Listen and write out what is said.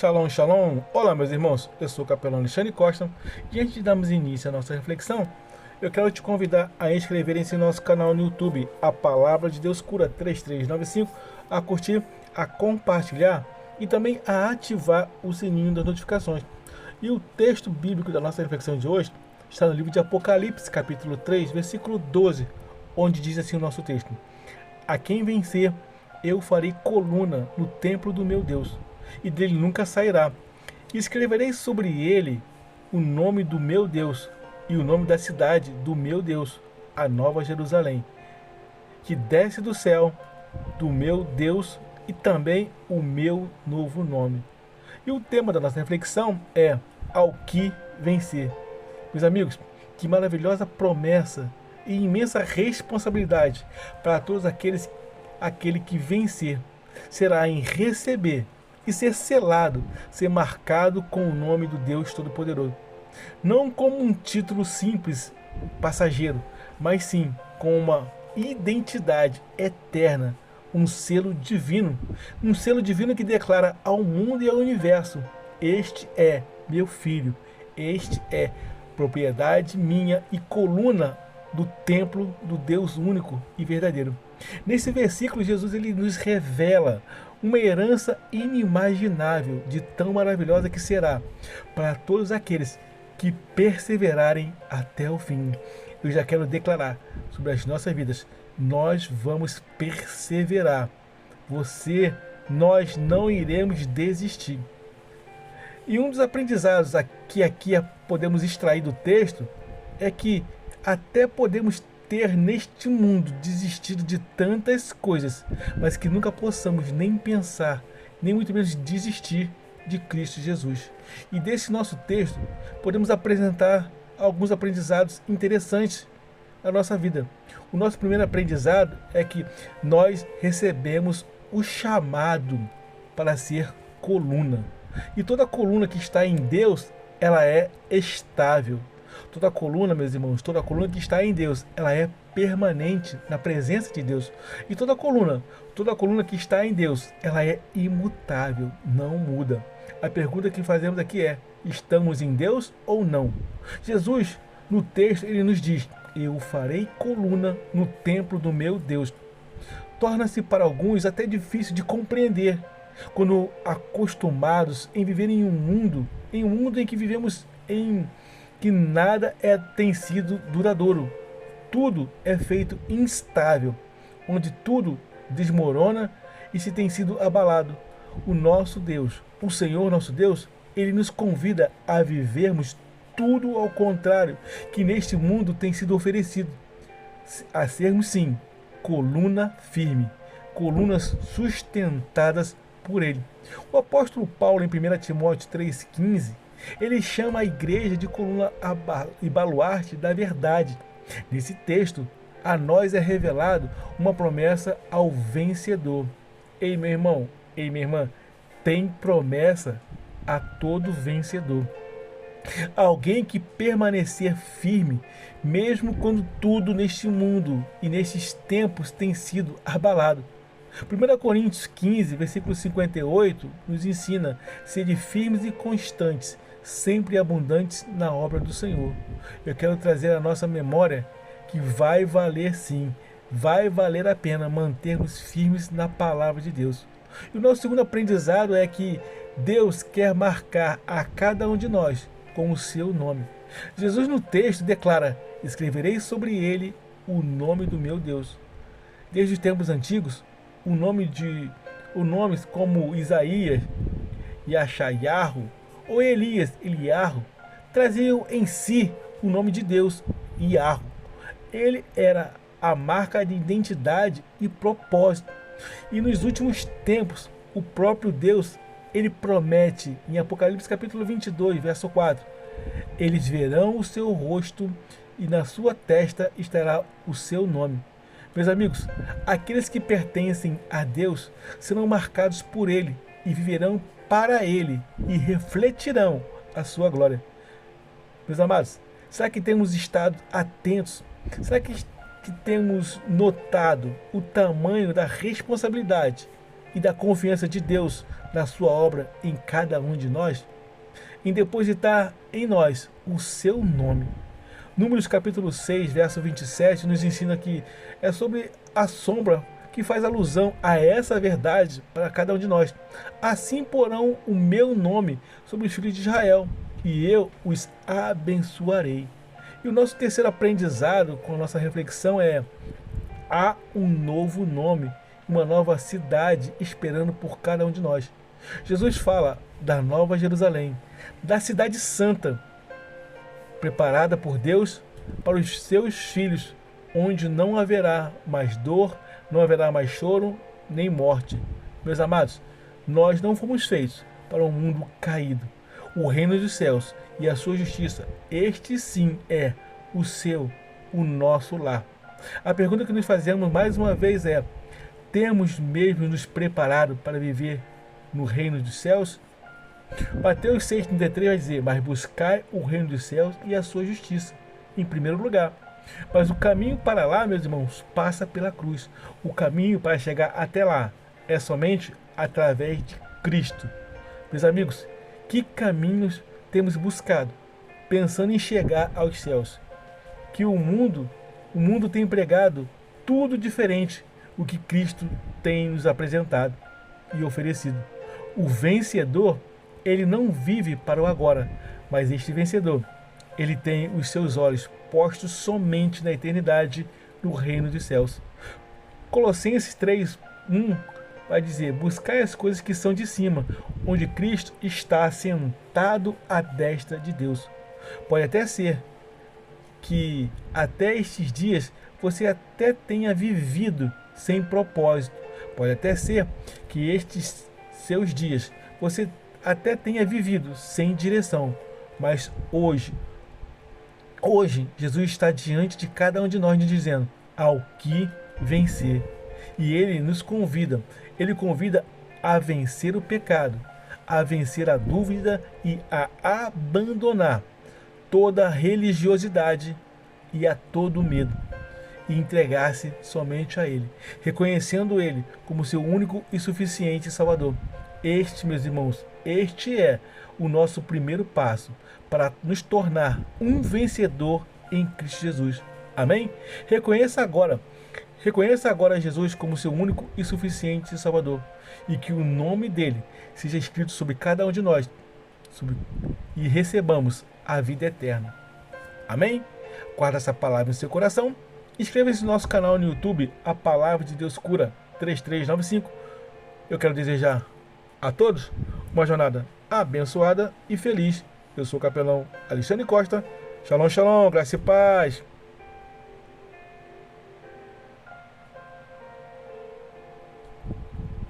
Shalom, shalom! Olá, meus irmãos, eu sou o capelão Alexandre Costa e antes de darmos início à nossa reflexão, eu quero te convidar a inscrever-se em nosso canal no YouTube, A Palavra de Deus Cura 3395, a curtir, a compartilhar e também a ativar o sininho das notificações. E o texto bíblico da nossa reflexão de hoje está no livro de Apocalipse, capítulo 3, versículo 12, onde diz assim o nosso texto: A quem vencer, eu farei coluna no templo do meu Deus, e dele nunca sairá. E escreverei sobre ele o nome do meu Deus e o nome da cidade do meu Deus, a Nova Jerusalém, que desce do céu, do meu Deus, e também o meu novo nome. E o tema da nossa reflexão é ao que vencer. Meus amigos, que maravilhosa promessa e imensa responsabilidade para todos aquele que vencer será em receber e ser selado, ser marcado com o nome do Deus Todo-Poderoso. Não como um título simples, passageiro, mas sim com uma identidade eterna, um selo divino que declara ao mundo e ao universo: este é meu filho, este é propriedade minha e coluna do templo do Deus único e verdadeiro. Nesse versículo, Jesus ele nos revela uma herança inimaginável, de tão maravilhosa que será para todos aqueles que perseverarem até o fim. Eu já quero declarar sobre as nossas vidas: nós vamos perseverar. Nós não iremos desistir. E um dos aprendizados aqui podemos extrair do texto é que até podemos ter neste mundo desistido de tantas coisas, mas que nunca possamos nem pensar, nem muito menos desistir de Cristo Jesus. E desse nosso texto podemos apresentar alguns aprendizados interessantes na nossa vida. O nosso primeiro aprendizado é que nós recebemos o chamado para ser coluna. E toda coluna que está em Deus, ela é estável. Toda coluna, meus irmãos, toda coluna que está em Deus, ela é permanente na presença de Deus. E toda coluna que está em Deus, ela é imutável, não muda. A pergunta que fazemos aqui é: estamos em Deus ou não? Jesus, no texto, ele nos diz: eu farei coluna no templo do meu Deus. Torna-se para alguns até difícil de compreender, quando acostumados em viver em um mundo em que vivemos em que nada tem sido duradouro. Tudo é feito instável, onde tudo desmorona e se tem sido abalado. O nosso Deus, o Senhor nosso Deus, ele nos convida a vivermos tudo ao contrário que neste mundo tem sido oferecido. A sermos, sim, coluna firme, colunas sustentadas por ele. O apóstolo Paulo, em 1 Timóteo 3,15, ele chama a igreja de coluna e baluarte da verdade. Nesse texto, a nós é revelado uma promessa ao vencedor. Ei, meu irmão, ei, minha irmã, tem promessa a todo vencedor. Alguém que permanecer firme, mesmo quando tudo neste mundo e nestes tempos tem sido abalado. 1 Coríntios 15, versículo 58, nos ensina: sede firmes e constantes, sempre abundantes na obra do Senhor. Eu quero trazer à nossa memória que vai valer sim, vai valer a pena mantermos firmes na palavra de Deus. E o nosso segundo aprendizado é que Deus quer marcar a cada um de nós com o seu nome. Jesus no texto declara: escreverei sobre ele o nome do meu Deus. Desde os tempos antigos, nomes como Isaías, Yashayahu, ou Elias, Eliarro, traziam em si o nome de Deus, Iarro. Ele era a marca de identidade e propósito. E nos últimos tempos, o próprio Deus, ele promete em Apocalipse capítulo 22, verso 4: eles verão o seu rosto e na sua testa estará o seu nome. Meus amigos, aqueles que pertencem a Deus serão marcados por ele e viverão para ele e refletirão a sua glória. Meus amados, será que temos estado atentos? Será que temos notado o tamanho da responsabilidade e da confiança de Deus na sua obra em cada um de nós, em depositar em nós o seu nome. Números capítulo 6, verso 27 nos ensina que é sobre a sombra que faz alusão a essa verdade para cada um de nós. Assim porão o meu nome sobre os filhos de Israel, e eu os abençoarei. E o nosso terceiro aprendizado com a nossa reflexão é: há um novo nome, uma nova cidade esperando por cada um de nós. Jesus fala da Nova Jerusalém, da cidade santa, preparada por Deus para os seus filhos, onde não haverá mais dor, não haverá mais choro, nem morte. Meus amados, nós não fomos feitos para um mundo caído. O reino dos céus e a sua justiça, este sim é o seu, o nosso lar. A pergunta que nos fazemos mais uma vez é: temos mesmo nos preparado para viver no reino dos céus? Mateus 6,33 vai dizer: mas buscai o reino dos céus e a sua justiça, em primeiro lugar. Mas o caminho para lá, meus irmãos, passa pela cruz. O caminho para chegar até lá é somente através de Cristo. Meus amigos, que caminhos temos buscado, pensando em chegar aos céus? Que o mundo tem pregado tudo diferente do que Cristo tem nos apresentado e oferecido. O vencedor, ele não vive para o agora, mas este vencedor, ele tem os seus olhos postos somente na eternidade, no reino dos céus. Colossenses 3:1 vai dizer: buscai as coisas que são de cima, onde Cristo está sentado à destra de Deus. Pode até ser que até estes dias você até tenha vivido sem propósito. Pode até ser que estes seus dias você até tenha vivido sem direção. Mas hoje Jesus está diante de cada um de nós nos dizendo: ao que vencer. E Ele nos convida. Ele convida a vencer o pecado, a vencer a dúvida e a abandonar toda a religiosidade e a todo medo, e entregar-se somente a Ele, reconhecendo Ele como seu único e suficiente Salvador. Este, meus irmãos, este é o nosso primeiro passo para nos tornar um vencedor em Cristo Jesus. Amém? Reconheça agora Jesus como seu único e suficiente Salvador, e que o nome dele seja escrito sobre cada um de nós, e recebamos a vida eterna. Amém? Guarda essa palavra no seu coração. Inscreva-se no nosso canal no YouTube, A Palavra de Deus Cura 3395. Eu quero desejar a todos uma jornada abençoada e feliz. Eu sou o capelão Alexandre Costa. Shalom, shalom, graça e paz.